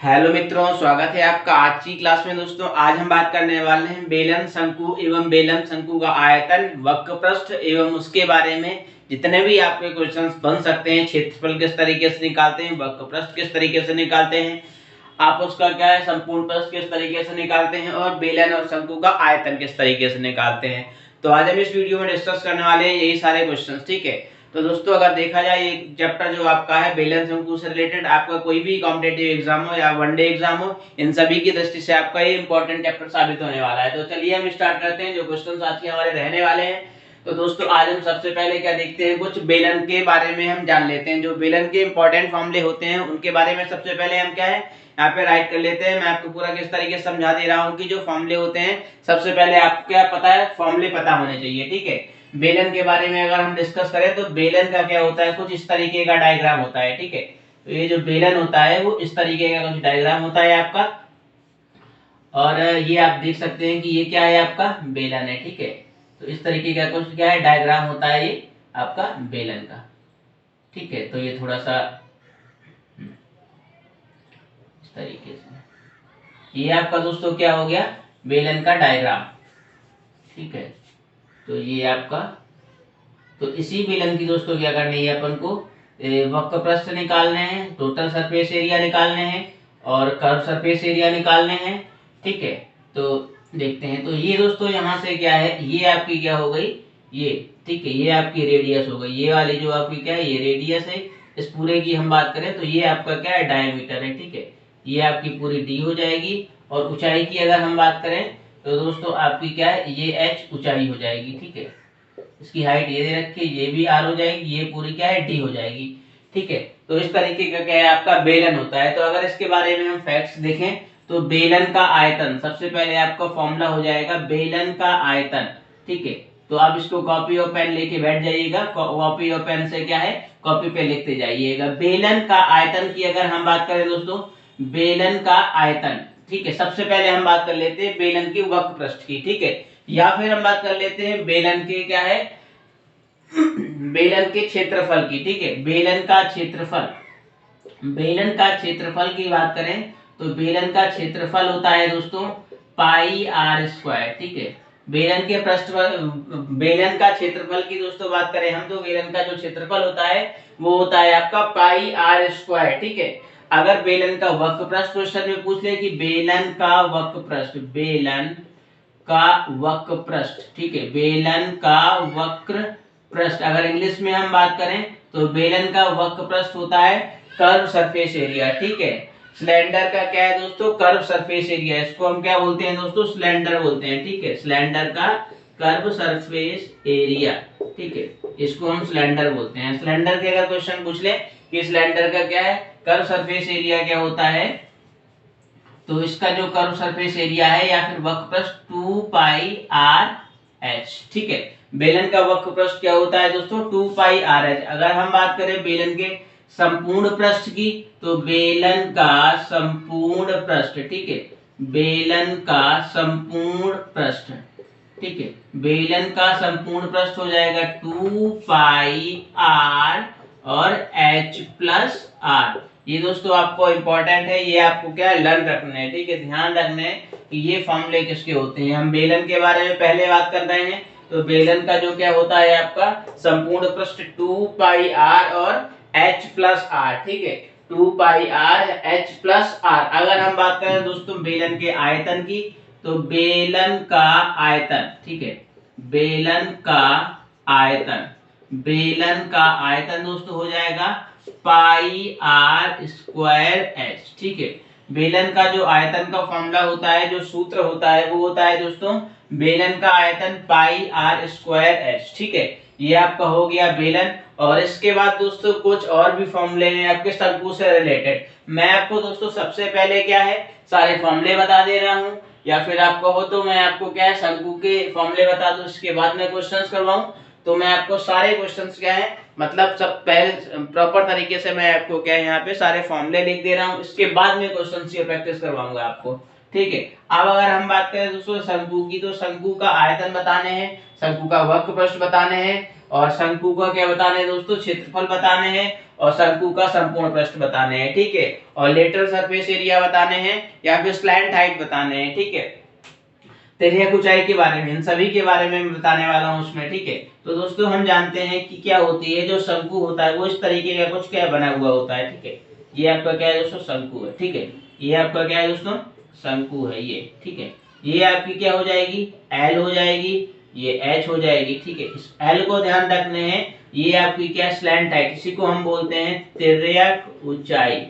Hello मित्रों, स्वागत है आपका आज की क्लास में। दोस्तों आज हम बात करने वाले हैं बेलन शंकु एवं बेलन शंकु का आयतन, वक्र पृष्ठ एवं उसके बारे में जितने भी आपके क्वेश्चंस बन सकते हैं। क्षेत्रफल किस तरीके से निकालते हैं, वक्र पृष्ठ किस तरीके से निकालते हैं, आप उसका क्या है संपूर्ण पृष्ठ किस तरीके से निकालते हैं, और बेलन और शंकु का आयतन किस तरीके से निकालते हैं। तो आज हम इस वीडियो में डिस्कस करने वाले हैं यही सारे क्वेश्चंस। ठीक है, तो दोस्तों अगर देखा जाए ये चैप्टर जो आपका है बेलन शंकु से रिलेटेड, आपका कोई भी कॉम्पिटिटिव एग्जाम हो या वनडे एग्जाम हो, इन सभी की दृष्टि से आपका ये इंपॉर्टेंट चैप्टर साबित होने वाला है। तो चलिए हम स्टार्ट करते हैं जो क्वेश्चंस आज के हमारे रहने वाले हैं। तो दोस्तों आज हम सबसे पहले क्या देखते हैं, कुछ बेलन के बारे में हम जान लेते हैं। जो बेलन के इंपॉर्टेंट फॉर्मूले होते हैं उनके बारे में सबसे पहले हम क्या है यहाँ पे राइट कर लेते हैं। मैं आपको पूरा किस तरीके से समझा दे रहा हूँ कि जो फॉर्मूले होते हैं सबसे पहले आपको क्या पता है, फॉर्मूले पता होने चाहिए। ठीक है, बेलन के बारे में अगर हम डिस्कस करें तो बेलन का क्या होता है, कुछ इस तरीके का डायग्राम होता है। ठीक है, तो ये जो बेलन होता है वो इस तरीके का कुछ डायग्राम होता है आपका, और ये आप देख सकते हैं कि ये क्या है, आपका बेलन है। ठीक है, तो इस तरीके का कुछ क्या है डायग्राम होता है ये आपका बेलन का। ठीक है, तो ये थोड़ा सा इस तरीके से ये आपका दोस्तों क्या हो गया, बेलन का डायग्राम। ठीक है, तो ये आपका, तो इसी बेलन की दोस्तों क्या करनी है अपन को, वक्र पृष्ठ निकालने हैं, टोटल सरफेस एरिया निकालने हैं और कर्व सरफेस एरिया निकालने हैं। ठीक है, तो देखते हैं। तो ये दोस्तों यहाँ से क्या है, ये आपकी क्या हो गई, ये ठीक है, ये आपकी रेडियस हो गई। ये वाली जो आपकी क्या है, ये रेडियस है। इस पूरे की हम बात करें तो ये आपका क्या है, डायमीटर है। ठीक है, ये आपकी पूरी डी हो जाएगी। और ऊंचाई की अगर हम बात करें तो दोस्तों आपकी क्या है, ये एच ऊंचाई हो जाएगी। ठीक है, इसकी हाइट ये दे रखी है, ये भी आर हो जाएगी, ये पूरी क्या है डी हो जाएगी। ठीक है, तो इस तरीके का क्या है आपका बेलन होता है। तो अगर इसके बारे में हम फैक्ट्स देखें तो बेलन का आयतन, सबसे पहले आपका फॉर्मूला हो जाएगा बेलन का आयतन। ठीक है, तो आप इसको कॉपी और पेन लेके बैठ जाइएगा। कॉपी और पेन से क्या है, कॉपी पे लिखते जाइएगा। बेलन का आयतन की अगर हम बात करें दोस्तों, बेलन का आयतन, ठीक है, सबसे पहले हम बात कर लेते हैं बेलन के वक्र पृष्ठ की। ठीक है, या फिर हम बात कर लेते हैं बेलन के क्या है, बेलन के क्षेत्रफल की। ठीक है, बेलन का क्षेत्रफल, बेलन का क्षेत्रफल की बात करें तो बेलन का क्षेत्रफल होता है दोस्तों पाई आर स्क्वायर। ठीक है, बेलन के पृष्ठ बेलन का क्षेत्रफल की दोस्तों बात करें हम तो बेलन का जो क्षेत्रफल होता है वो होता है आपका पाई आर स्क्वायर। ठीक है, अगर बेलन का वक्र पृष्ठ क्वेश्चन में पूछ ले कि बेलन का वक्र पृष्ठ, बेलन का वक्र पृष्ठ, ठीक है, बेलन का वक्र पृष्ठ, अगर इंग्लिश में हम बात करें तो बेलन का वक्र पृष्ठ होता है कर्व सरफेस एरिया। ठीक है, सिलेंडर का क्या है दोस्तों, कर्व सरफेस एरिया, इसको हम क्या बोलते हैं दोस्तों, सिलेंडर बोलते हैं। ठीक है, सिलेंडर का कर्व सरफेस एरिया। ठीक है, इसको हम सिलेंडर बोलते हैं। सिलेंडर के अगर क्वेश्चन पूछ ले कि सिलेंडर का क्या है कर्व सरफेस एरिया क्या होता है, तो इसका जो कर्व सरफेस एरिया है या फिर वक्र पृष्ठ 2 पाई आर एच। ठीक है, बेलन का वक्र पृष्ठ क्या होता है दोस्तों, 2 पाई आर एच। अगर हम बात करें बेलन के संपूर्ण पृष्ठ की तो बेलन का संपूर्ण पृष्ठ, ठीक है, बेलन का संपूर्ण पृष्ठ, ठीक है, बेलन का संपूर्ण पृष्ठ हो जाएगा 2 पाई आर और एच प्लस आर। ये दोस्तों आपको इंपॉर्टेंट है, ये आपको क्या लर्न रखना है। ठीक है, ध्यान रखना है कि ये फॉर्मूले किसके होते हैं। हम बेलन के बारे में पहले बात कर रहे हैं, तो बेलन का जो क्या होता है आपका संपूर्ण पृष्ठ 2 पाई आर और एच प्लस आर। ठीक है, 2 पाई आर एच प्लस आर। अगर हम बात करें दोस्तों बेलन के आयतन की तो बेलन का आयतन, ठीक है, बेलन का आयतन, बेलन का आयतन दोस्तों हो जाएगा पाई आर स्क्वायर एच। ठीक है, बेलन का जो आयतन का फॉर्मूला होता है, जो सूत्र होता है वो होता है दोस्तों बेलन का आयतन पाई आर स्क्वायर एच। ठीक है, ये आपका हो गया बेलन। और इसके बाद दोस्तों कुछ और भी फॉर्मूले हैं आपके शंकु से रिलेटेड। मैं आपको दोस्तों सबसे पहले क्या है सारे फॉर्मूले बता दे रहा हूँ, या फिर आपको हो तो मैं आपको क्या है शंकु के फॉर्मूले बता दूं, इसके बाद में क्वेश्चंस करवाऊं। तो मैं आपको सारे क्वेश्चंस क्या है मतलब सब पहले प्रॉपर तरीके से मैं आपको क्या है यहाँ पे सारे फॉर्मूले लिख दे रहा हूँ, इसके बाद में क्वेश्चंस की प्रैक्टिस करवाऊंगा आपको। ठीक है, अब अगर हम बात करें दोस्तों शंकु की, तो शंकु का आयतन बताने हैं, शंकु का वक्र पृष्ठ बताने हैं, और शंकु का क्या बताने हैं दोस्तों, क्षेत्रफल बताने हैं, और शंकु का संपूर्ण पृष्ठ बताने हैं, ठीक है, और लेटरल सरफेस एरिया बताने हैं या फिर स्लैंट हाइट बताने हैं, ठीक है, तिर्यक ऊंचाई के बारे में, इन सभी के बारे में मैं बताने वाला हूं उसमें, ठीक है। तो दोस्तों हम जानते हैं कि क्या होती है, जो शंकु होता है वो इस तरीके का कुछ क्या बना हुआ होता है, ठीक है। ये आपका क्या है दोस्तों, शंकु है, ठीक है। ये आपका क्या है दोस्तों, शंकु है ये, ठीक है। ये आपकी क्या हो जाएगी, एल हो जाएगी, ये एच हो जाएगी, ठीक है। इस एल को ध्यान रखने हैं, ये आपकी क्या, स्लैंट हाइट, इसी को हम बोलते हैं तिर्यक ऊंचाई,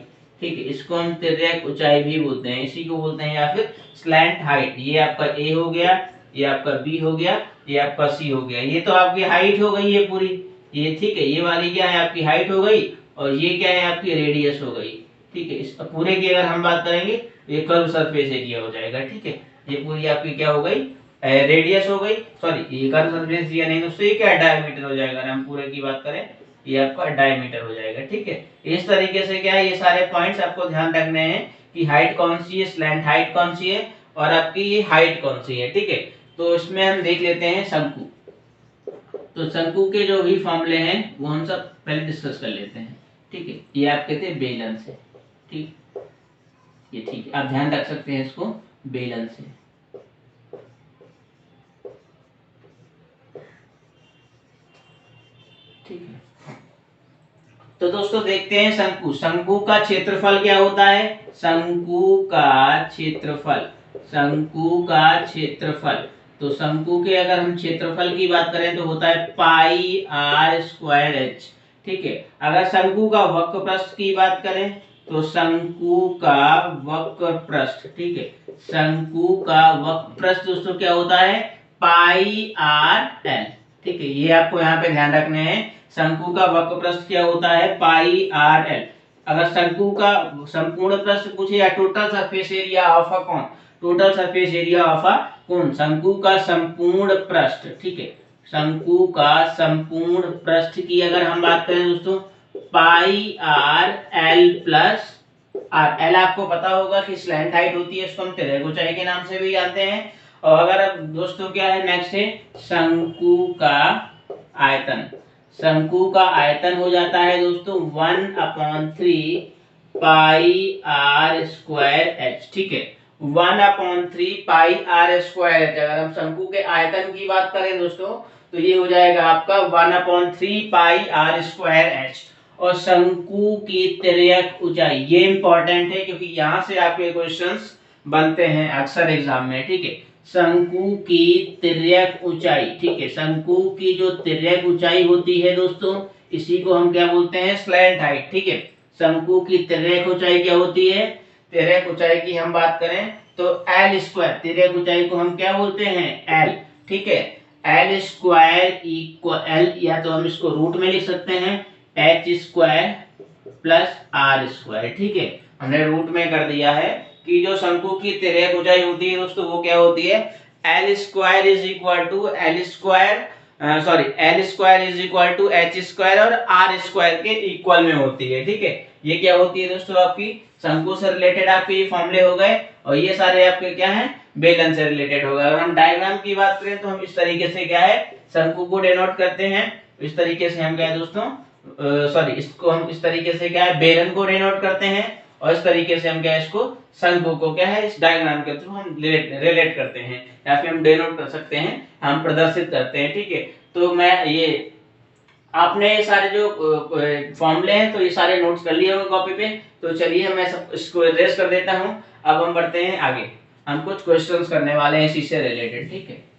ठीक है। इसको हम तिर्यक ऊंचाई भी बोलते हैं, इसी को बोलते हैं, या फिर स्लैंट हाइट। ये आपका ए हो गया, ये आपका बी हो गया, ये आपका सी हो गया। ये तो आपकी हाइट हो गई है पूरी, ये ठीक है। ये वाली क्या है, आपकी हाइट हो गई, और ये क्या है, आपकी रेडियस हो गई, ठीक है। इस पूरे की अगर हम बात करेंगे, ये कर्व सरफेस एरिया हो जाएगा, ठीक है। ये पूरी आपकी क्या हो गई, रेडियस हो गई, सॉरी ये कर्व सरफेस एरिया नहीं, दोस्तों ये क्या, डायमीटर हो जाएगा ना, हम पूरे की बात करें, ये आपका डायमीटर हो जाएगा, ठीक है। इस तरीके से क्या है, ये सारे पॉइंट्स आपको ध्यान रखने हैं कि हाइट कौन सी है, स्लैंट हाइट कौन सी है, और आपकी ये हाइट कौन सी है, ठीक है। तो इसमें हम देख लेते हैं शंकु। तो शंकु के जो भी फॉर्मूले हैं वो हम सब पहले डिस्कस कर लेते हैं, ठीक है। ये आपके थे बेलन से, ठीक, ये ठीक है, आप ध्यान रख सकते हैं इसको, बेलन से, ठीक है। तो दोस्तों देखते हैं शंकु, शंकु का क्षेत्रफल क्या होता है, शंकु का क्षेत्रफल, शंकु का क्षेत्रफल। तो शंकु के अगर हम क्षेत्रफल की बात करें तो होता है पाई आर स्क्वायर एच, ठीक है। अगर शंकु का वक्र पृष्ठ की बात करें तो शंकु का वक्र पृष्ठ, ठीक है, शंकु का वक्र पृष्ठ दोस्तों क्या होता है, पाई आर एल, ठीक है। ये आपको यहाँ पे ध्यान रखने हैं, शंकु का वक्र पृष्ठ क्या होता है, पाई आर एल। अगर शंकु का संपूर्ण पृष्ठ पूछे या total surface area of a cone, total surface area of a cone, शंकु का संपूर्ण पृष्ठ, ठीक है, शंकु का संपूर्ण पृष्ठ की अगर हम बात करें दोस्तों, pi r l plus r. L आपको पता होगा कि स्लैंट हाइट होती है, इसको हम तिर्यक ऊंचाई के नाम से भी जानते हैं। और अगर अब दोस्तों क्या है, नेक्स्ट है शंकु का आयतन। शंकु का आयतन हो जाता है दोस्तों 1/3 पाई आर स्क्वायर एच, ठीक है, 1/3 पाई आर स्क्वायर एच। अगर हम शंकु के आयतन की बात करें दोस्तों तो ये हो जाएगा आपका 1/3 पाई आर स्क्वायर एच। और शंकु की तिर्यक ऊंचाई, ये इंपॉर्टेंट है क्योंकि यहां से आपके क्वेश्चंस बनते हैं अक्सर एग्जाम में, ठीक है। शंकु की तिर्यक ऊंचाई, ठीक है, शंकु की जो तिर्यक ऊंचाई होती है दोस्तों, इसी को हम क्या बोलते हैं, स्लैंट हाइट, ठीक है। शंकु की तिर्यक ऊंचाई क्या होती है, तिर्यक ऊंचाई की हम बात करें तो एल स्क्वायर, तिर्यक ऊंचाई को हम क्या बोलते हैं, एल, ठीक है। एल स्क्वायर इक्वल एल, या तो हम इसको रूट में लिख सकते हैं H square plus R square, ठीक है। हमने रूट में कर दिया है कि जो शंकु की तिर्यक ऊंचाई होती है दोस्तों वो क्या होती है, L square is equal to L square, sorry L square is equal to H square और आर स्क्वायर के इक्वल में होती है, ठीक है। ये क्या होती है दोस्तों, आपकी शंकु से रिलेटेड आपके ये फॉर्मूले हो गए, और ये सारे आपके क्या हैं, बेलन से रिलेटेड हो गए। अगर हम डायग्राम की बात करें तो हम इस तरीके से क्या है, शंकु को डिनोट करते हैं, इस तरीके से हम क्या है दोस्तों, सॉरी इसको हम इस तरीके से क्या है, बेलन को डिनोट करते हैं, और इस तरीके से हम क्या है, इसको शंकु को क्या है, इस डायग्राम के थ्रू हम रिलेट करते हैं, या फिर हम डिनोट कर सकते हैं, हम प्रदर्शित करते हैं, ठीक है। तो मैं ये आपने ये सारे जो फॉर्मूले हैं तो ये सारे नोट्स कर लिए होंगे कॉपी पे। तो चलिए मैं सब इसको एड्रेस कर देता हूँ। अब हम बढ़ते हैं आगे, हम कुछ क्वेश्चंस करने वाले हैं इसी से रिलेटेड, ठीक है।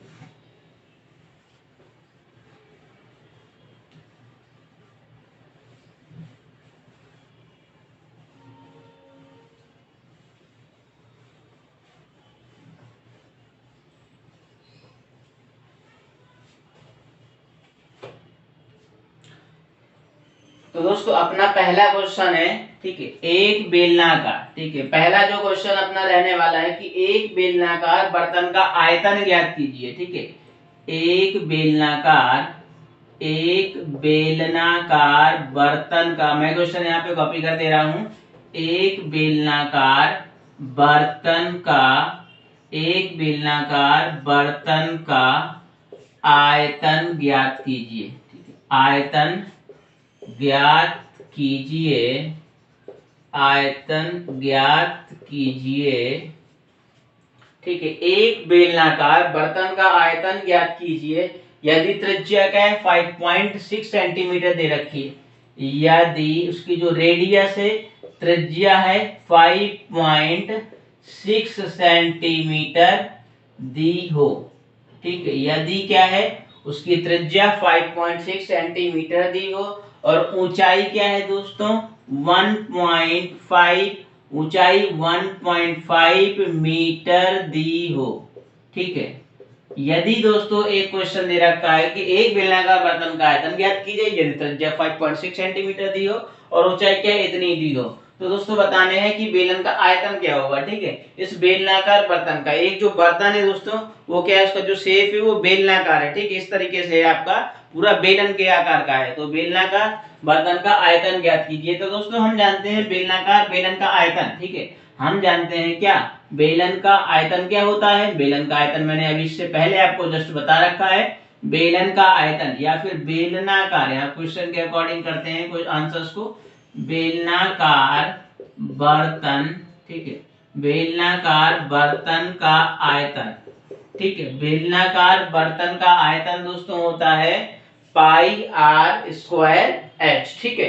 तो दोस्तों अपना पहला क्वेश्चन है, ठीक है, एक बेलनाकार, ठीक है, पहला जो क्वेश्चन अपना रहने वाला है कि एक बेलनाकार बर्तन का आयतन ज्ञात कीजिए, ठीक है। एक बेलनाकार बर्तन का, मैं क्वेश्चन यहाँ पे कॉपी कर दे रहा हूं, एक बेलनाकार बर्तन का, एक बेलनाकार बर्तन का आयतन ज्ञात कीजिए, ठीक है, आयतन ज्ञात कीजिए, आयतन ज्ञात कीजिए। ठीक है, एक बेलनाकार बर्तन का आयतन ज्ञात कीजिए यदि त्रिज्या क्या है 5.6 सेंटीमीटर दे रखी है, यदि उसकी जो रेडियस है त्रिज्या है 5.6 सेंटीमीटर दी हो। ठीक है, यदि क्या है उसकी त्रिज्या 5.6 सेंटीमीटर दी हो और ऊंचाई क्या है दोस्तों 1.5, ऊंचाई 1.5 मीटर दी हो। ठीक है, यदि दोस्तों एक क्वेश्चन दे रखा है कि एक बेलनाकार बर्तन का आयतन ज्ञात कीजिए यदि त्रिज्या 5.6 सेंटीमीटर दी हो और ऊंचाई क्या इतनी दी हो, तो दोस्तों बताने हैं कि बेलन का आयतन क्या होगा। ठीक है, इस बेलनाकार बर्तन का एक जो बर्तन है दोस्तों वो क्या है, उसका जो शेप है वो बेलनाकार है। ठीक है, इस तरीके से आपका पूरा बेलन के आकार का है। तो बेलनाकार बर्तन का आयतन ज्ञात कीजिए। तो दोस्तों हम जानते हैं बेलनाकार बेलन का आयतन। ठीक है, हम जानते हैं क्या बेलन का आयतन क्या होता है। बेलन का आयतन मैंने अभी इससे पहले आपको जस्ट बता रखा है। बेलन का आयतन या फिर बेलनाकार, यहाँ क्वेश्चन के अकॉर्डिंग करते हैं कुछ आंसर्स को। बेलनाकार बर्तन, ठीक है, बेलनाकार बर्तन का आयतन। ठीक है, बेलनाकार बर्तन का आयतन दोस्तों होता है पाई आर स्क्वायर एच। ठीक है,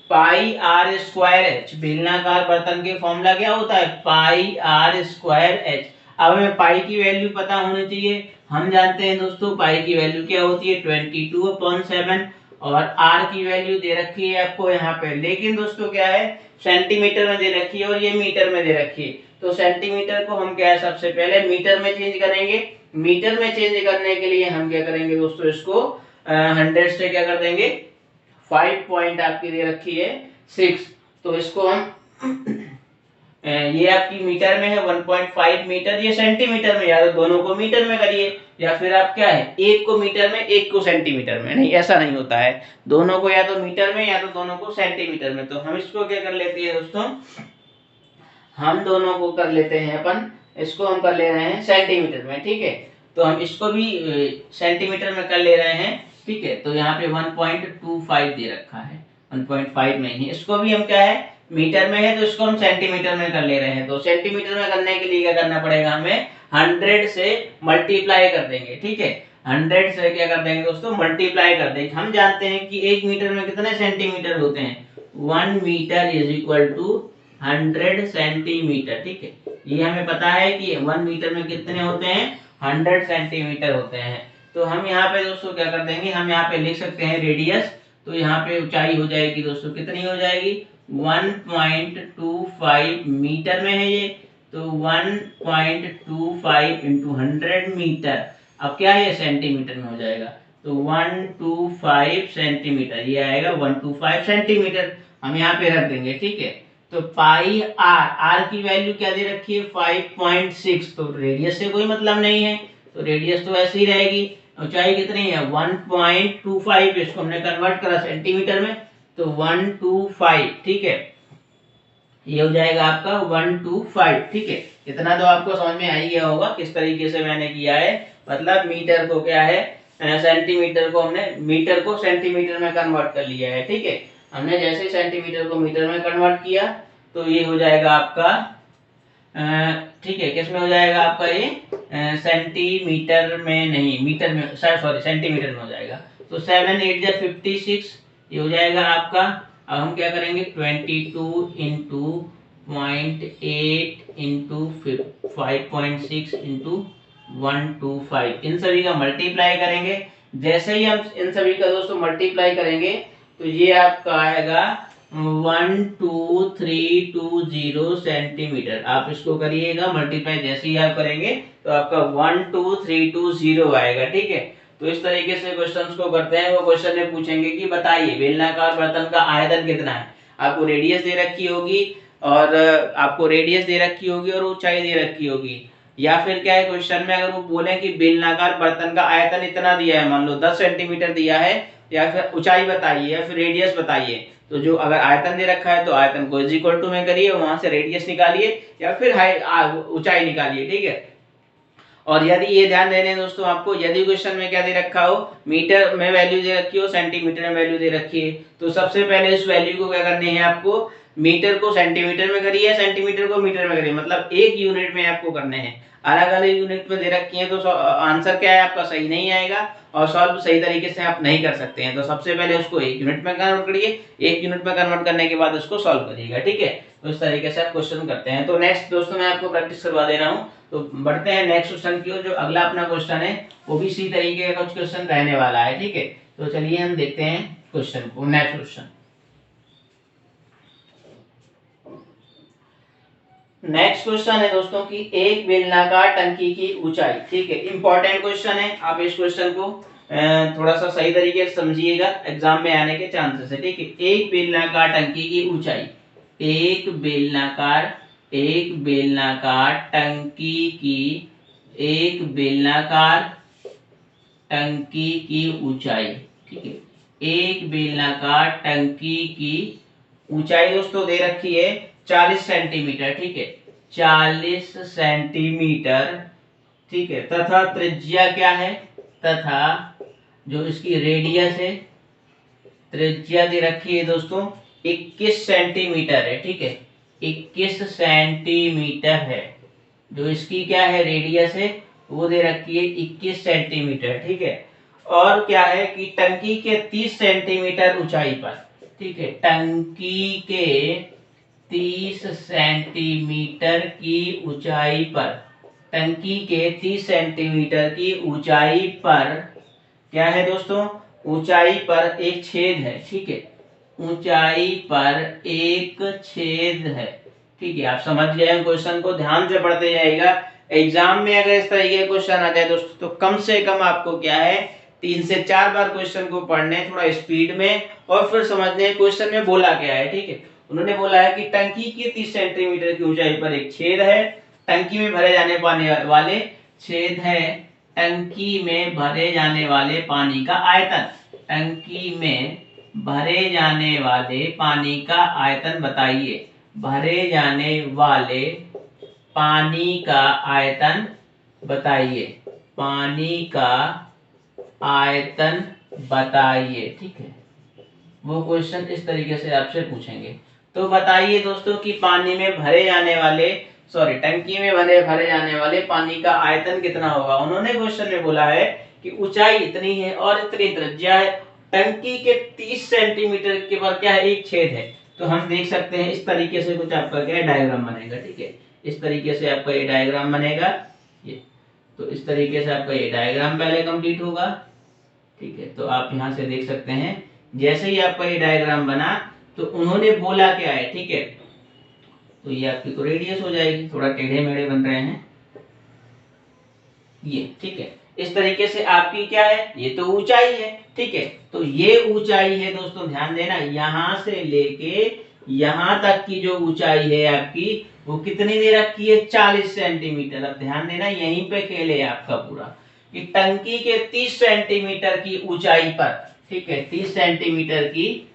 पाई आर स्क्वायर एच। बेलनाकार बर्तन के फॉर्मूला क्या होता है पाई आर स्क्वायर एच। अब हमें पाई की वैल्यू पता होनी चाहिए। हम जानते हैं दोस्तों पाई की वैल्यू क्या होती है 22/7 और आर की वैल्यू दे रखी है आपको यहाँ पे, लेकिन दोस्तों क्या है सेंटीमीटर में दे रखी है और ये मीटर में दे रखी है। तो सेंटीमीटर को हम क्या है सबसे पहले मीटर में चेंज करेंगे। मीटर में चेंज करने के लिए हम क्या करेंगे दोस्तों, इसको 100 से क्या कर देंगे 5 पॉइंट आपकी दे रखी है 6, तो इसको हम ये आपकी मीटर में है 1.5 मीटर, ये सेंटीमीटर में, या तो दोनों को मीटर में करिए या फिर आप क्या है एक को मीटर में एक को सेंटीमीटर में। नहीं, ऐसा नहीं होता है, दोनों को या तो मीटर में या तो दोनों को सेंटीमीटर में। तो हम इसको क्या कर लेते हैं दोस्तों, हम दोनों को कर लेते हैं अपन, इसको हम कर ले रहे हैं सेंटीमीटर में। ठीक है, तो हम इसको भी सेंटीमीटर में कर ले रहे हैं। ठीक है, तो यहाँ पे 1.25 दे रखा है, 1.5 नहीं है। इसको भी हम क्या है मीटर में है तो इसको हम सेंटीमीटर में कर ले रहे हैं। तो सेंटीमीटर में करने के लिए क्या करना पड़ेगा, हमें 100 से मल्टीप्लाई कर देंगे। ठीक है, 100 से क्या कर देंगे दोस्तों मल्टीप्लाई कर देंगे। हम जानते हैं कि एक मीटर में कितने सेंटीमीटर होते हैं, 1 metre is equal to 100 centimetre. ठीक है, ये हमें पता है कि 1 मीटर में कितने होते हैं 100 सेंटीमीटर होते हैं। तो हम यहाँ पे दोस्तों क्या कर देंगे, हम यहाँ पे लिख सकते हैं रेडियस। तो यहाँ पे ऊंचाई हो जाएगी दोस्तों कितनी हो जाएगी 1.25 मीटर में है ये, तो 1.25 इंटू 100 मीटर। अब क्या है ये सेंटीमीटर में हो जाएगा, तो 125 सेंटीमीटर, ये आएगा 125 सेंटीमीटर। हम यहाँ पे रख देंगे। ठीक है, तो पाई आर, आर की वैल्यू क्या दे रखी है 5.6, तो रेडियस से कोई मतलब नहीं है, तो रेडियस तो ऐसे ही रहेगी। ऊंचाई कितनी है 1.25, इसको हमने कन्वर्ट करा सेंटीमीटर में, तो 125। ठीक है, ये हो जाएगा आपका 125। ठीक है, इतना तो आपको समझ में आ ही गया होगा किस तरीके से मैंने किया है। मतलब मीटर को क्या है सेंटीमीटर को हमने मीटर को सेंटीमीटर में कन्वर्ट कर लिया है। ठीक है, हमने जैसे सेंटीमीटर को मीटर में कन्वर्ट किया तो ये हो जाएगा आपका ठीक है, किस में हो जाएगा आपका ये सेंटीमीटर में नहीं मीटर में, सॉरी सेंटीमीटर में हो जाएगा। तो 7 8 जा 56, ये हो जाएगा आपका। अब हम क्या करेंगे 22 इंटू 0.8 इंटू 5.6 इंटू 125, इन सभी का मल्टीप्लाई करेंगे। जैसे ही हम इन सभी का दोस्तों मल्टीप्लाई करेंगे तो ये आपका आएगा 12320 सेंटीमीटर। आप इसको करिएगा मल्टीप्लाई, जैसे ही आप करेंगे तो आपका 12320 आएगा। ठीक है, तो इस तरीके से क्वेश्चंस को करते हैं। वो क्वेश्चन में पूछेंगे कि बताइए बेलनाकार बर्तन का आयतन कितना है। आपको रेडियस दे रखी होगी और ऊंचाई दे रखी होगी, या फिर क्या है क्वेश्चन में अगर वो बोले कि बेलनाकार बर्तन का आयतन इतना दिया है, मान लो 10 सेंटीमीटर दिया है, या फिर ऊंचाई बताइए या फिर रेडियस बताइए, तो जो अगर आयतन दे रखा है तो आयतन को इज इक्वल टू में करिए, वहां से रेडियस निकालिए या फिर ऊंचाई निकालिए। ठीक है, और यदि ये ध्यान देने दोस्तों आपको, यदि क्वेश्चन में क्या दे रखा हो, मीटर में वैल्यू दे रखी हो, सेंटीमीटर में वैल्यू दे रखी है, तो सबसे पहले इस वैल्यू को क्या करनी है आपको, मीटर को सेंटीमीटर में करिए, सेंटीमीटर को मीटर में करिए, मतलब एक यूनिट में आपको करने हैं। अलग अलग यूनिट में दे रखी है तो आंसर क्या है आपका, सही नहीं आएगा और सॉल्व सही तरीके से आप नहीं कर सकते हैं। तो सबसे पहले उसको एक यूनिट में कन्वर्ट करिए, एक यूनिट में कन्वर्ट करने के बाद उसको सॉल्व करिएगा, ठीक है। तो इस तरीके से आप क्वेश्चन करते हैं। तो नेक्स्ट दोस्तों मैं आपको प्रैक्टिस करवा दे रहा हूँ। तो बढ़ते हैं नेक्स्ट क्वेश्चन की ओर। जो अगला अपना क्वेश्चन है वो भी इसी तरीके का कुछ क्वेश्चन रहने वाला है, ठीक है। तो चलिए हम देखते हैं क्वेश्चन को। नेक्स्ट क्वेश्चन, नेक्स्ट क्वेश्चन है दोस्तों की एक बेलनाकार टंकी की ऊंचाई, ठीक है। इंपॉर्टेंट क्वेश्चन है, आप इस क्वेश्चन को थोड़ा सा सही तरीके से समझिएगा, एग्जाम में आने के चांसेस है, ठीक है। एक बेलनाकार टंकी की ऊंचाई, एक बेलनाकार टंकी की, एक बेलनाकार टंकी की ऊंचाई, ठीक है। एक बेलनाकार टंकी की ऊंचाई दोस्तों दे रखी है 40 सेंटीमीटर, ठीक है, 40 सेंटीमीटर, ठीक है। तथा त्रिज्या क्या है, तथा जो इसकी रेडियस है, त्रिज्या दे रखी है दोस्तों 21 सेंटीमीटर है, ठीक है, 21 सेंटीमीटर है। जो इसकी क्या है, रेडियस है, वो दे रखी है 21 सेंटीमीटर, ठीक है। और क्या है कि टंकी के 30 सेंटीमीटर ऊंचाई पर, ठीक है, टंकी के 30 सेंटीमीटर की ऊंचाई पर, टंकी के 30 सेंटीमीटर की ऊंचाई पर क्या है दोस्तों, ऊंचाई पर एक छेद है, ठीक है, ऊंचाई पर एक छेद है, ठीक है। आप समझ गए क्वेश्चन को, ध्यान से पढ़ते जाइएगा। एग्जाम में अगर इस तरीके के क्वेश्चन आ जाए दोस्तों तो कम से कम आपको क्या है 3 से 4 बार क्वेश्चन को पढ़ने, थोड़ा स्पीड में, और फिर समझने क्वेश्चन में बोला क्या है, ठीक है। उन्होंने बोला है कि टंकी की 30 सेंटीमीटर की ऊंचाई पर एक छेद है, टंकी में भरे जाने पानी वाले छेद है, टंकी में भरे जाने वाले पानी का आयतन, टंकी में भरे जाने वाले पानी का आयतन बताइए, भरे जाने वाले पानी का आयतन बताइए, पानी का आयतन बताइए, ठीक है। वो क्वेश्चन इस तरीके से आपसे पूछेंगे। तो बताइए दोस्तों कि पानी में भरे जाने वाले, सॉरी, टंकी में भरे जाने वाले पानी का आयतन कितना होगा। उन्होंने क्वेश्चन में बोला है कि ऊंचाई इतनी है और इतनी त्रिज्या है, टंकी के 30 सेंटीमीटर के पर क्या है, एक छेद है। तो हम देख सकते हैं इस तरीके से कुछ आपका क्या है, डायग्राम बनेगा, ठीक है। इस तरीके से आपका ये डायग्राम बनेगा, ये तो इस तरीके से आपका ये डायग्राम पहले कंप्लीट होगा, ठीक है। तो आप यहाँ से देख सकते हैं जैसे ही आपका ये डायग्राम बना तो उन्होंने बोला क्या है, ठीक है। तो ये आपकी तो रेडियस हो जाएगी, थोड़ा टेढ़े मेढ़े बन रहे हैं ये, ठीक है। इस तरीके से आपकी क्या है, ये तो ऊंचाई है, ठीक है। तो ये ऊंचाई है दोस्तों, ध्यान देना, यहां से लेके यहां तक की जो ऊंचाई है आपकी वो कितनी दे रखी है, 40 सेंटीमीटर। अब ध्यान देना, यहीं पे खेल है आपका पूरा, कि टंकी के 30 सेंटीमीटर की ऊंचाई पर, ठीक है, 30 सेंटीमीटर की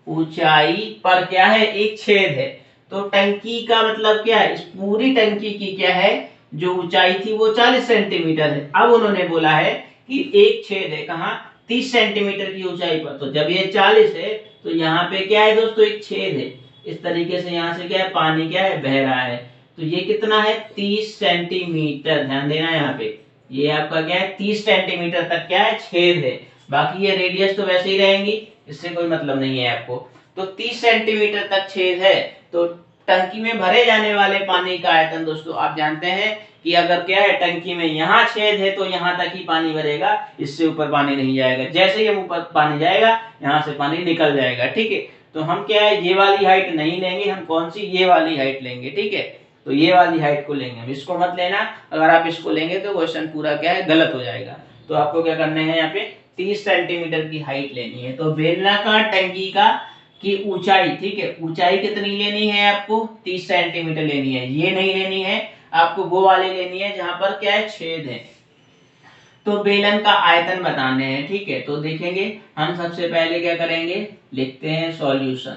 ऊंचाई पर क्या है, एक छेद है। तो टंकी का मतलब क्या है, इस पूरी टंकी की क्या है, जो ऊंचाई थी वो 40 सेंटीमीटर है। अब उन्होंने बोला है कि एक छेद है, कहाँ, 30 सेंटीमीटर की ऊंचाई पर। तो जब ये 40 है तो यहाँ पे क्या है दोस्तों, एक छेद है। इस तरीके से यहाँ से क्या है, पानी क्या है, बह रहा है। तो ये कितना है, 30 सेंटीमीटर। ध्यान देना यहाँ पे, ये आपका क्या है, 30 सेंटीमीटर तक क्या है, छेद है। बाकी ये रेडियस तो वैसे ही रहेंगी, इससे कोई मतलब नहीं है आपको। तो 30 सेंटीमीटर तक छेद है। तो टंकी में भरे जाने वाले पानी का आयतन दोस्तों आप जानते हैं कि अगर क्या है, टंकी में यहाँ छेद है तो यहाँ तक ही पानी भरेगा, इससे ऊपर पानी नहीं जाएगा। जैसे ही हम ऊपर पानी जाएगा यहाँ से पानी निकल जाएगा, ठीक है। तो हम क्या है, ये वाली हाइट नहीं लेंगे, हम कौन सी, ये वाली हाइट लेंगे, ठीक है। तो ये वाली हाइट को लेंगे, हम इसको मत लेना। अगर आप इसको लेंगे तो क्वेश्चन पूरा क्या है, गलत हो जाएगा। तो आपको क्या करना है, यहाँ पे 30 सेंटीमीटर की हाइट लेनी है। तो बेलनाकार टंकी का की ऊंचाई, ठीक है, ऊंचाई कितनी लेनी है आपको, 30 सेंटीमीटर लेनी है। ये नहीं लेनी है आपको, वो वाली लेनी है जहां पर क्या है, छेद है। तो बेलन का आयतन बताने हैं, ठीक है। तो देखेंगे हम सबसे पहले क्या करेंगे, लिखते हैं सॉल्यूशन,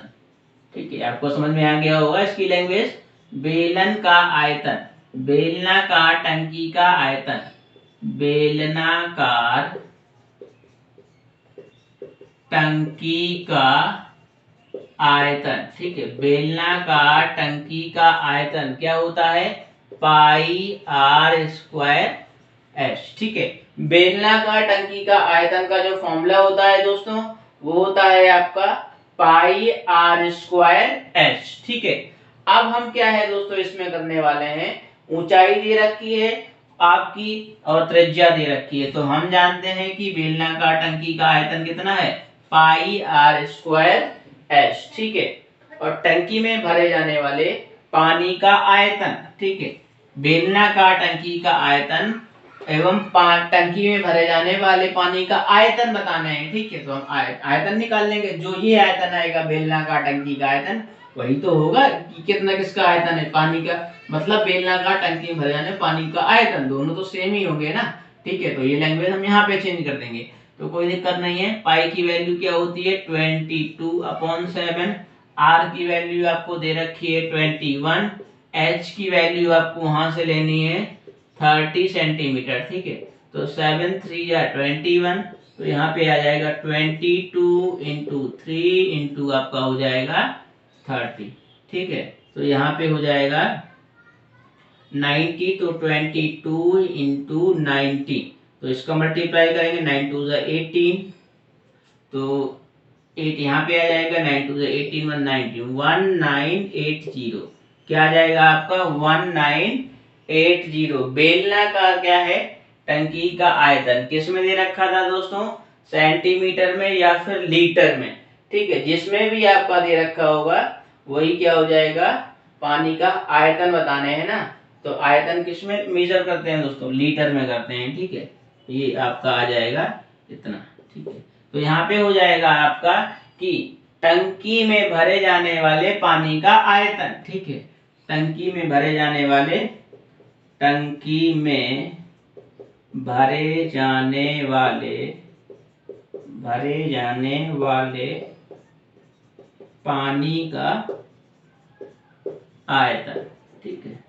ठीक है। आपको समझ में आ गया होगा इसकी लैंग्वेज। बेलन का आयतन, बेलनाकार टंकी का आयतन, बेलनाकार टंकी का आयतन, ठीक है, बेलनाकार टंकी का आयतन क्या होता है, पाई आर स्क्वायर एच, ठीक है। बेलनाकार टंकी का आयतन का जो फॉर्मूला होता है दोस्तों वो होता है आपका पाई आर स्क्वायर एच, ठीक है। अब हम क्या है दोस्तों इसमें करने वाले हैं, ऊंचाई दे रखी है आपकी और त्रिज्या दे रखी है, तो हम जानते हैं कि बेलनाकार टंकी का आयतन कितना है, पाई आर स्क्वायर एच, ठीक है। और टंकी में भरे जाने वाले पानी का आयतन, ठीक है, बेलनाकार टंकी का आयतन एवं टंकी में भरे जाने वाले पानी का आयतन बताना है, ठीक है। तो हम आयतन निकाल लेंगे, जो ये आयतन आएगा बेलनाकार टंकी का आयतन वही तो होगा कि कितना किसका आयतन है, पानी का, मतलब बेलनाकार टंकी में भरे जाने पानी का आयतन, दोनों तो सेम ही होंगे ना, ठीक है। तो ये लैंग्वेज हम यहाँ पे चेंज कर देंगे, तो कोई दिक्कत नहीं है। पाई की वैल्यू क्या होती है 22/7, आर की वैल्यू आपको दे रखी है 21, एच की वैल्यू आपको वहां से लेनी है 30 सेंटीमीटर, ठीक है। तो 7 3 या 21, तो यहाँ पे आ जाएगा 22 इंटू 3 इंटू आपका हो जाएगा 30, ठीक है। तो यहाँ पे हो जाएगा 90, तो 22 इंटू 90, तो इसका मल्टीप्लाई करेंगे 9 2 18, तो 8 यहाँ पे आ जाएगा, 9 2 18 1980, क्या आ जाएगा आपका 1980। बेलनाकार क्या है टंकी का आयतन किस में दे रखा था दोस्तों, सेंटीमीटर में या फिर लीटर में, ठीक है, जिसमें भी आपका दे रखा होगा वही क्या हो जाएगा, पानी का आयतन बताने हैं ना, तो आयतन किस में मेजर करते हैं दोस्तों, लीटर में करते हैं, ठीक है। ये आपका आ जाएगा इतना, ठीक है। तो यहाँ पे हो जाएगा आपका कि टंकी में भरे जाने वाले पानी का आयतन, ठीक है, टंकी में भरे जाने वाले, टंकी में भरे जाने वाले, भरे जाने वाले पानी का आयतन, ठीक है,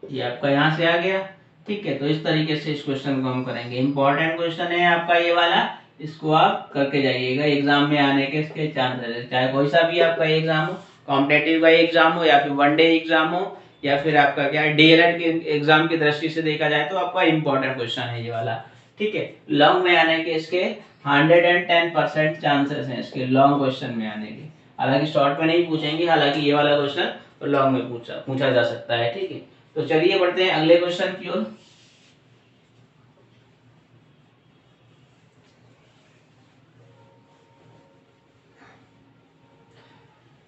ये आपका यहाँ से आ गया, ठीक है। तो इस तरीके से इस क्वेश्चन को हम करेंगे, इंपॉर्टेंट क्वेश्चन है आपका ये वाला, इसको आप करके जाइएगा, एग्जाम में आने के इसके चांसेस है, चाहे कोई सा भी आपका एग्जाम हो, कॉम्पिटेटिव का एग्जाम हो या फिर वनडे एग्जाम हो या फिर आपका क्या है डीएलएड के एग्जाम की दृष्टि से देखा जाए तो आपका इंपॉर्टेंट क्वेश्चन है ये वाला, ठीक है। लॉन्ग में आने के इसके 110% चांसेस हैं इसके लॉन्ग क्वेश्चन में आने के, हालांकि शॉर्ट में नहीं पूछेंगे, हालांकि ये वाला क्वेश्चन तो लॉन्ग में पूछा जा सकता है, ठीक है। तो चलिए बढ़ते हैं अगले क्वेश्चन की ओर।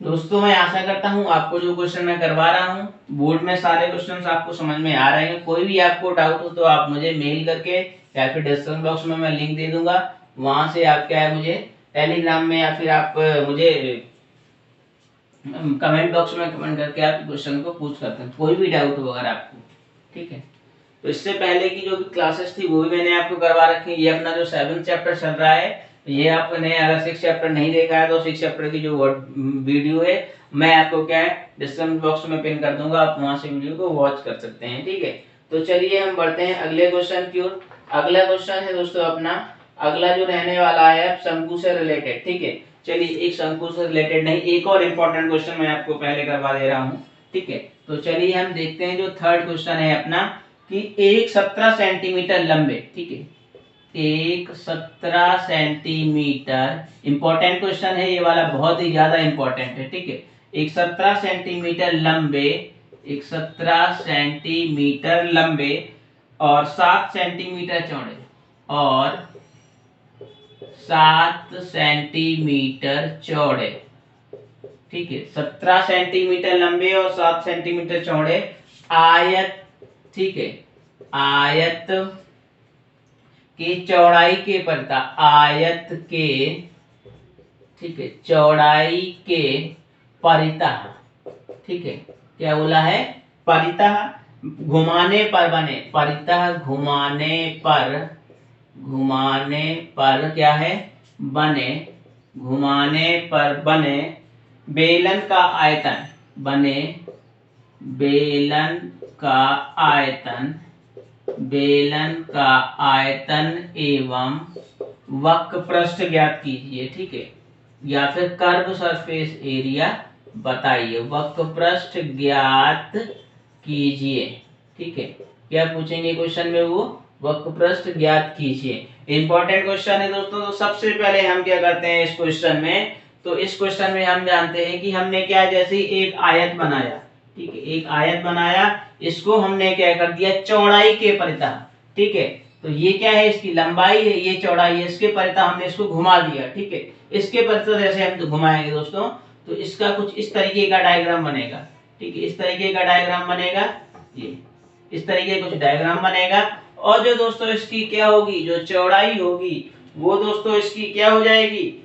दोस्तों मैं आशा करता हूं आपको जो क्वेश्चन मैं करवा रहा हूं बोर्ड में सारे क्वेश्चंस आपको समझ में आ रहे हैं। कोई भी आपको डाउट हो तो आप मुझे मेल करके या फिर डिस्क्रिप्शन बॉक्स में मैं लिंक दे दूंगा, वहां से आप क्या है मुझे टेलीग्राम में या फिर आप मुझे कमेंट बॉक्स में कमेंट करके आप क्वेश्चन को पूछ सकते हैं, कोई भी डाउट हो अगर आपको, ठीक है। तो इससे पहले की जो भी क्लासेस थी वो भी मैंने आपको करवा रखी है। ये अपना जो 7th चैप्टर चल रहा है, ये आपने अगर 6 चैप्टर नहीं देखा है तो 6 चैप्टर की जो वीडियो है मैं आपको क्या है डिस्क्रिप्शन बॉक्स में पिन कर दूंगा, आप वहां से वीडियो को वॉच कर सकते हैं, ठीक है। तो चलिए हम बढ़ते हैं अगले क्वेश्चन की ओर। अगला क्वेश्चन है दोस्तों अपना, अगला जो रहने वाला है शंकु से रिलेटेड, ठीक है। चलिए एक शंकु से रिलेटेड नहीं, एक और इम्पोर्टेंट क्वेश्चन मैं आपको पहले करवा दे रहा हूँ, ठीक है। तो चलिए हम देखते हैं जो थर्ड क्वेश्चन है अपना कि एक 17 सेंटीमीटर लंबे, ठीक है, एक 17 सेंटीमीटर, इंपॉर्टेंट क्वेश्चन है ये वाला, बहुत ही ज्यादा इंपॉर्टेंट है, ठीक है। एक 17 सेंटीमीटर लंबे, एक 17 सेंटीमीटर लंबे और 7 सेंटीमीटर चौड़े, और 7 सेंटीमीटर चौड़े, ठीक है, 17 सेंटीमीटर लंबे और 7 सेंटीमीटर चौड़े आयत, ठीक है, आयत की चौड़ाई के परिता, आयत के, ठीक है, चौड़ाई के परितः, ठीक है, क्या बोला है परितः, घुमाने पर बने, परितः घुमाने पर क्या है बने, घुमाने पर बने बेलन का आयतन, बने बेलन का आयतन, बेलन का आयतन एवं वक्र पृष्ठ ज्ञात कीजिए। ठीक है, या फिर कर्व सरफेस एरिया बताइए, वक्र पृष्ठ ज्ञात कीजिए। ठीक है, क्या पूछेंगे क्वेश्चन में, वो वक्र पृष्ठ ज्ञात कीजिए। इंपॉर्टेंट क्वेश्चन है दोस्तों। तो सबसे पहले हम क्या करते हैं इस क्वेश्चन में, तो इस क्वेश्चन में हम जानते हैं कि हमने क्या, जैसे एक आयत बनाया, ठीक है, एक आयत बनाया, इसको हमने क्या कर दिया, चौड़ाई के परितः। ठीक है, तो ये क्या है, इसकी लंबाई है, ये चौड़ाई है, इसके परितः हमने इसको घुमा दिया। ठीक है, इसके परितः जैसे हम तो घुमाएंगे दोस्तों, तो इसका कुछ इस तरीके का डायग्राम बनेगा। ठीक है, इस तरीके का डायग्राम बनेगा, ये इस तरीके कुछ डायग्राम बनेगा। और जो दोस्तों इसकी क्या होगी, जो चौड़ाई होगी वो दोस्तों इसकी क्या हो जाएगी,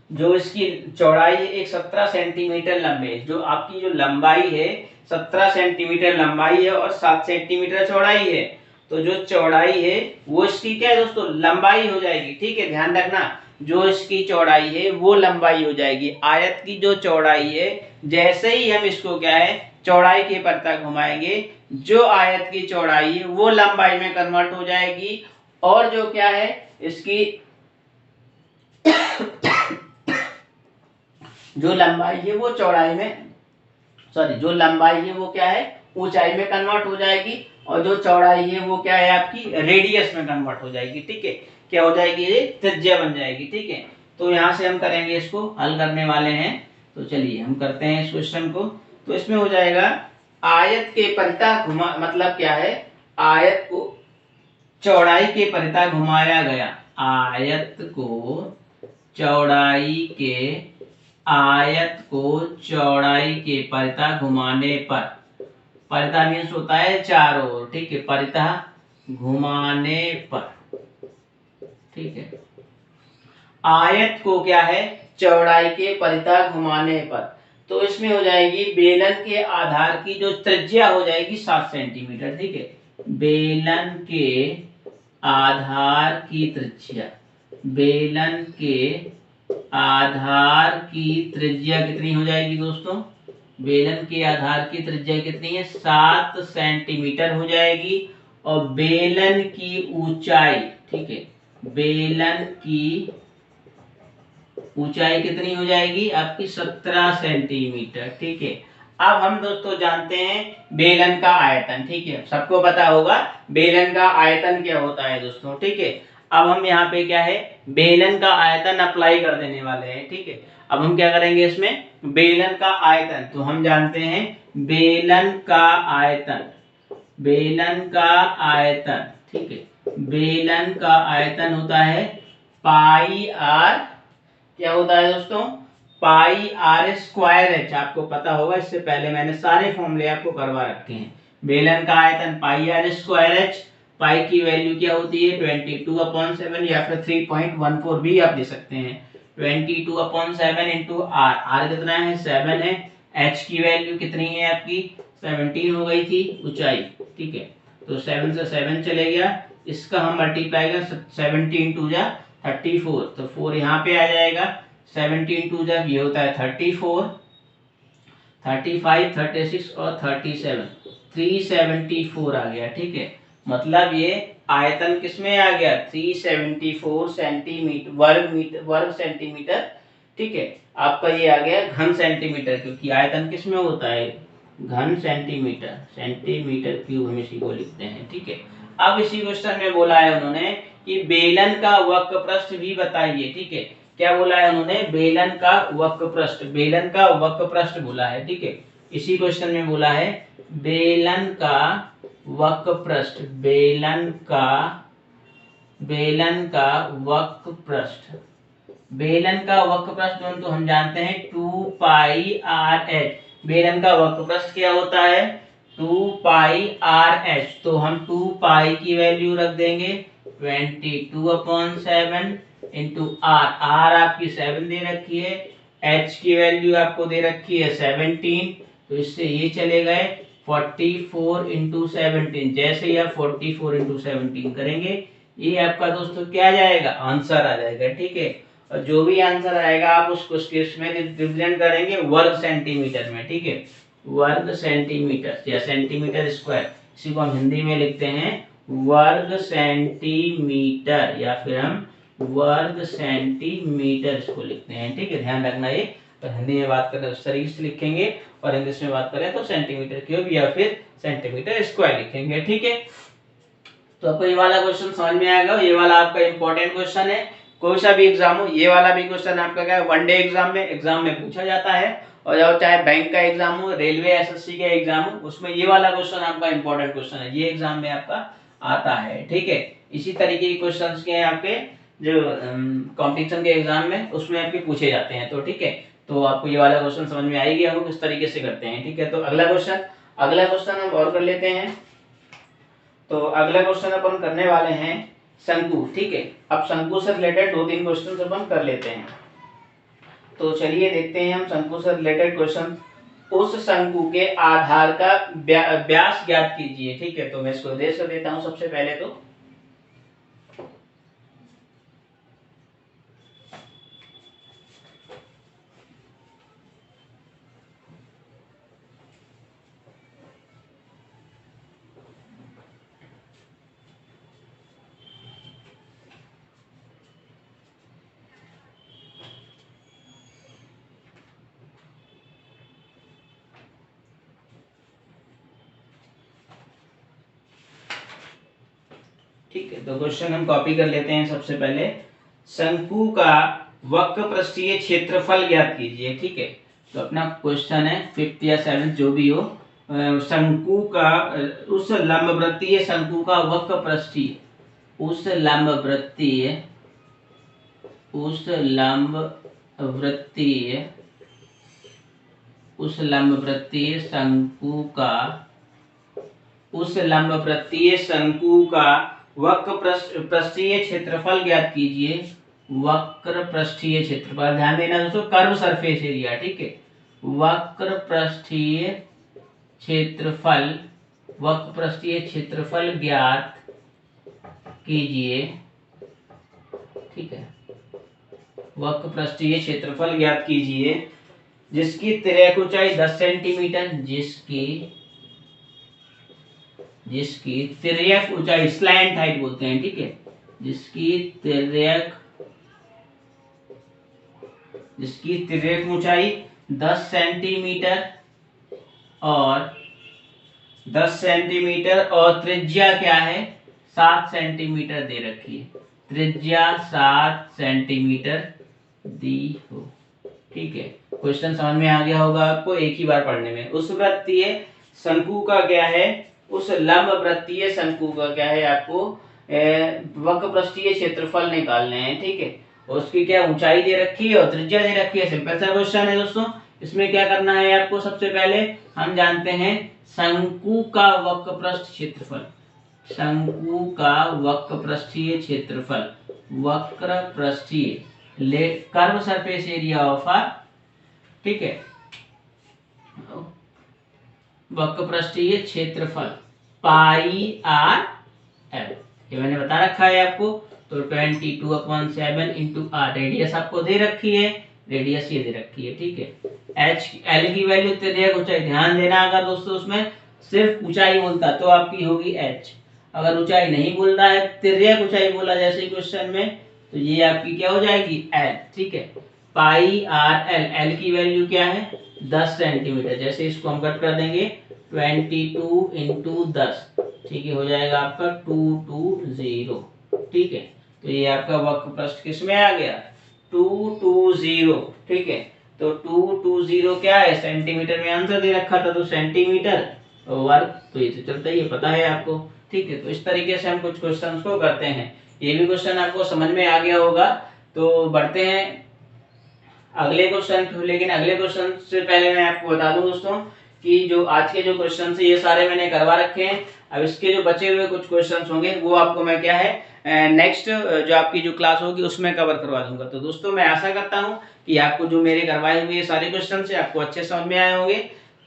जो इसकी चौड़ाई है एक 17 सेंटीमीटर लंबे, जो आपकी जो लंबाई है 17 सेंटीमीटर लंबाई है और 7 सेंटीमीटर चौड़ाई है। तो जो चौड़ाई है वो इसकी क्या है दोस्तों, लंबाई हो जाएगी। ठीक है, ध्यान रखना, जो इसकी चौड़ाई है वो लंबाई हो जाएगी। आयत की जो चौड़ाई है, जैसे ही हम इसको क्या है चौड़ाई के परितः घुमाएंगे, जो आयत की चौड़ाई है वो लंबाई में कन्वर्ट हो जाएगी, और जो क्या है इसकी जो लंबाई है वो चौड़ाई में, सॉरी, जो लंबाई है वो क्या है ऊंचाई में कन्वर्ट हो जाएगी, और जो चौड़ाई है वो क्या है आपकी रेडियस में कन्वर्ट हो जाएगी। ठीक है, क्या हो जाएगी, ये त्रिज्या बन जाएगी। ठीक है, तो यहाँ से हम करेंगे, इसको हल करने वाले हैं। तो चलिए हम करते हैं इस क्वेश्चन को। तो इसमें हो जाएगा आयत के परितः घुमा, मतलब क्या है, आयत को चौड़ाई के परितः घुमाया गया, आयत को चौड़ाई के परितः घुमाने पर, परितः मीन्स होता है चारों ओर। ठीक है, परितः घुमाने पर, ठीक है, आयत को क्या है चौड़ाई के परितः घुमाने पर, तो इसमें हो जाएगी बेलन के आधार की जो त्रिज्या हो जाएगी 7 सेंटीमीटर। ठीक है, बेलन के आधार की त्रिज्या, बेलन के आधार की त्रिज्या कितनी हो जाएगी दोस्तों, बेलन के आधार की त्रिज्या कितनी है, 7 सेंटीमीटर हो जाएगी। और बेलन की ऊंचाई, ठीक है, बेलन की ऊंचाई कितनी हो जाएगी आपकी 17 सेंटीमीटर। ठीक है, अब हम दोस्तों जानते हैं बेलन का आयतन। ठीक है, सबको पता होगा बेलन का आयतन क्या होता है दोस्तों। ठीक है, अब हम यहाँ पे क्या है बेलन का आयतन अप्लाई कर देने वाले हैं। ठीक है, अब हम क्या करेंगे इसमें, बेलन का आयतन, तो हम जानते हैं बेलन का आयतन, बेलन का आयतन, ठीक है, बेलन का आयतन होता है पाई आर, क्या होता है दोस्तों, पाई आर स्क्वायर एच। आपको पता होगा, इससे पहले मैंने सारे फॉर्मूले आपको करवा रखे हैं। बेलन का आयतन पाई आर स्क्वायर एच, पाई की वैल्यू क्या होती है 22/7 या फिर 3.14 भी आप दे सकते हैं। 22/7 इंटू आर, आर कितना है 7 है, एच की वैल्यू कितनी है आपकी 17 हो गई थी ऊंचाई। ठीक है, तो 7 से 7 चले गया, इसका हम मल्टीप्लाई कर 17 2 जा 34, तो 4 यहाँ पे आ जाएगा, 17 2 जब ये होता है 34, 35 36 और 37, 374 आ गया। ठीक है, मतलब ये आयतन किसमें आ गया 374 सेंटीमीटर, वर्ग सेंटीमीटर। ठीक है, आपका ये आ गया घन सेंटीमीटर, क्योंकि आयतन किसमें होता है घन सेंटीमीटर, सेंटीमीटर क्यूब हम इसी को लिखते हैं। ठीक है, अब इसी क्वेश्चन में बोला है उन्होंने कि बेलन का वक्र पृष्ठ भी बताइए। ठीक है, क्या बोला है उन्होंने, बेलन का वक्र पृष्ठ, बेलन का वक्र पृष्ठ बोला है। ठीक है, इसी क्वेश्चन में बोला है बेलन का वक्र पृष्ठ, बेलन का वक्र पृष्ठ, बेलन का वक्र पृष्ठ तो हम जानते हैं 2 पाई आर एच। बेलन का वक्र पृष्ठ क्या होता है 2 पाई आर एच, तो हम 2 पाई की वैल्यू रख देंगे 22/7 इंटू आर, आर आपकी 7 दे रखी है, एच की वैल्यू आपको दे रखी है 17, तो इससे ये चले गए 44 इंटू 17, जैसे ही आप 44 इंटू 17 करेंगे ये आपका दोस्तों क्या आ जाएगा आंसर आ जाएगा। ठीक है, और जो भी आंसर आएगा आप उसको इसमें रिप्रेजेंट करेंगे वर्ग सेंटीमीटर में। ठीक है, वर्ग सेंटीमीटर या सेंटीमीटर स्क्वायर, इसी को हम हिंदी में लिखते हैं वर्ग सेंटीमीटर या फिर हम वर्ग सेंटीमीटर इसको लिखते हैं। ठीक है, ध्यान रखना ये, तो हिंदी में बात करें उस तरीके से लिखेंगे और इंग्लिश में बात करें तो सेंटीमीटर क्यूब या फिर सेंटीमीटर स्क्वायर लिखेंगे। ठीक है, तो आपको ये वाला क्वेश्चन समझ में आएगा। ये वाला आपका इंपॉर्टेंट क्वेश्चन है, कोई सा भी एग्जाम हो ये वाला भी क्वेश्चन आपका क्या है वनडे एग्जाम में पूछा जाता है, और जब चाहे बैंक का एग्जाम हो, रेलवे एसएससी का एग्जाम हो, उसमें ये वाला क्वेश्चन आपका इंपॉर्टेंट क्वेश्चन है, ये एग्जाम में आपका आता है। ठीक है, इसी तरीके के क्वेश्चंस के हैं आपके जो कंपटीशन के एग्जाम में उसमें आपके पूछे जाते हैं। तो ठीक है, तो आपको ये वाला क्वेश्चन समझ में आएगी हम किस तरीके से करते हैं। ठीक है, तो अगला क्वेश्चन हम और कर लेते हैं। तो अगला क्वेश्चन अपन करने वाले हैं शंकु। ठीक है, अब शंकु से रिलेटेड 2-3 क्वेश्चन अपन कर लेते हैं। तो चलिए देखते हैं हम शंकु से रिलेटेड क्वेश्चन। उस शंकु के आधार का व्यास ज्ञात कीजिए। ठीक है, तो मैं इसको देख देता हूं सबसे पहले तो ठीक है, तो क्वेश्चन हम कॉपी कर लेते हैं। सबसे पहले शंकु का वक्र पृष्ठीय क्षेत्रफल ज्ञात कीजिए। ठीक है, तो अपना क्वेश्चन है 5th या 7th जो भी हो, शंकु का उस लंबवृत्तीय शंकु का वक्र पृष्ठीय उस लंबवृत्तीय शंकु का वक्र पृष्ठीय क्षेत्रफल ज्ञात कीजिए। वक्र पृष्ठीय क्षेत्रफल, ध्यान देना दोस्तों, कर्व सरफेस एरिया। ठीक है, वक्र पृष्ठीय क्षेत्रफल ज्ञात कीजिए। ठीक है, वक्र पृष्ठीय क्षेत्रफल ज्ञात कीजिए जिसकी तिर्यक ऊंचाई 10 सेंटीमीटर, जिसकी तिर्यक ऊंचाई स्लैंट हाइट बोलते हैं। ठीक है, जिसकी तिर्यक ऊंचाई 10 सेंटीमीटर और त्रिज्या क्या है 7 सेंटीमीटर दे रखी है, त्रिज्या 7 सेंटीमीटर दी हो। ठीक है, क्वेश्चन समझ में आ गया होगा आपको एक ही बार पढ़ने में। उस वृत्तीय शंकु का क्या है, उस लंब वृत्तीय शंकु का क्या है, आपको वक्र पृष्ठीय क्षेत्रफल निकालने हैं। ठीक है, उसकी क्या ऊंचाई दे रखी है और त्रिज्या दे रखी है। सिंपल सा क्वेश्चन है दोस्तों। इसमें क्या करना है आपको, सबसे पहले हम जानते हैं शंकु का वक्र पृष्ठ क्षेत्रफल, शंकु का वक्र पृष्ठीय क्षेत्रफल, वक्र पृष्ठीय curve surface area of R. ठीक है, वक्र पृष्ठीय क्षेत्रफल पाई आर एल, ये मैंने बता रखा है आपको। तो 22/7 इंटू आर, रेडियस आपको दे रखी है, रेडियस ये दे रखी है। ठीक है, एच एल की वैल्यू तिर्यक ऊंचाई, ध्यान देना अगर दोस्तों उसमें सिर्फ ऊंचाई बोलता तो आपकी होगी एच, अगर ऊंचाई नहीं बोलता है तिर्यक ऊंचाई बोला जैसे क्वेश्चन में, तो ये आपकी क्या हो जाएगी एल। ठीक है, पाई आर एल, एल की वैल्यू क्या है 10 सेंटीमीटर, जैसे इसको हम कट कर देंगे 22 इंटू 10, ठीक है, हो जाएगा आपका 220। ठीक है, तो ये आपका वक्र पृष्ठ किस में आ गया 220। ठीक है, तो 220 क्या है सेंटीमीटर में आंसर दे रखा था, तो सेंटीमीटर वर्ग, तो ये तो चलता ही है, पता है आपको। ठीक है, तो इस तरीके से हम कुछ क्वेश्चंस को करते हैं। ये भी क्वेश्चन आपको समझ में आ गया होगा। तो बढ़ते हैं अगले क्वेश्चन, लेकिन अगले क्वेश्चन से पहले मैं आपको बता दूं दोस्तों कि जो आज के जो क्वेश्चन है ये सारे मैंने करवा रखे हैं। अब इसके जो बचे हुए कुछ क्वेश्चंस होंगे वो आपको मैं क्या है नेक्स्ट जो आपकी जो क्लास होगी उसमें कवर करवा दूंगा। तो दोस्तों मैं आशा करता हूं कि आपको जो मेरे करवाए हुए सारे क्वेश्चन है आपको अच्छे समझ में आए होंगे।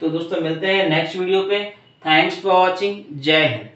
तो दोस्तों मिलते हैं नेक्स्ट वीडियो पे। थैंक्स फॉर वॉचिंग, जय हिंद।